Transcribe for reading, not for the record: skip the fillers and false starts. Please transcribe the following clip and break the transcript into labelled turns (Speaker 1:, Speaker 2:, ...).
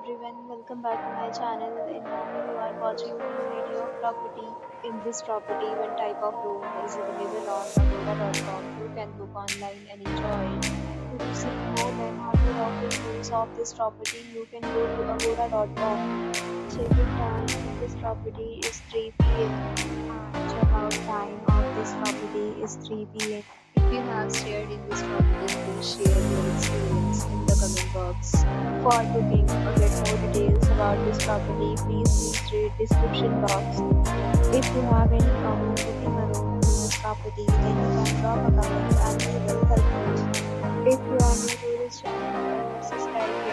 Speaker 1: everyone, welcome back to my channel. In now you are watching a video of property. In this property, one type of room is available on Agoda.com. You can book online and enjoy it. To see more than 100 of reviews of this property, you can go to Agoda.com. Check-in time in this property is 3 p.m. and check-out time of this property is 3 p.m. If you have stayed in this property, please share your experience in the comment box. For booking or get more details about this property, please read description box. If you have any problem booking a room in this property, then you can drop a comment and we will help you. If you are new to this channel, subscribe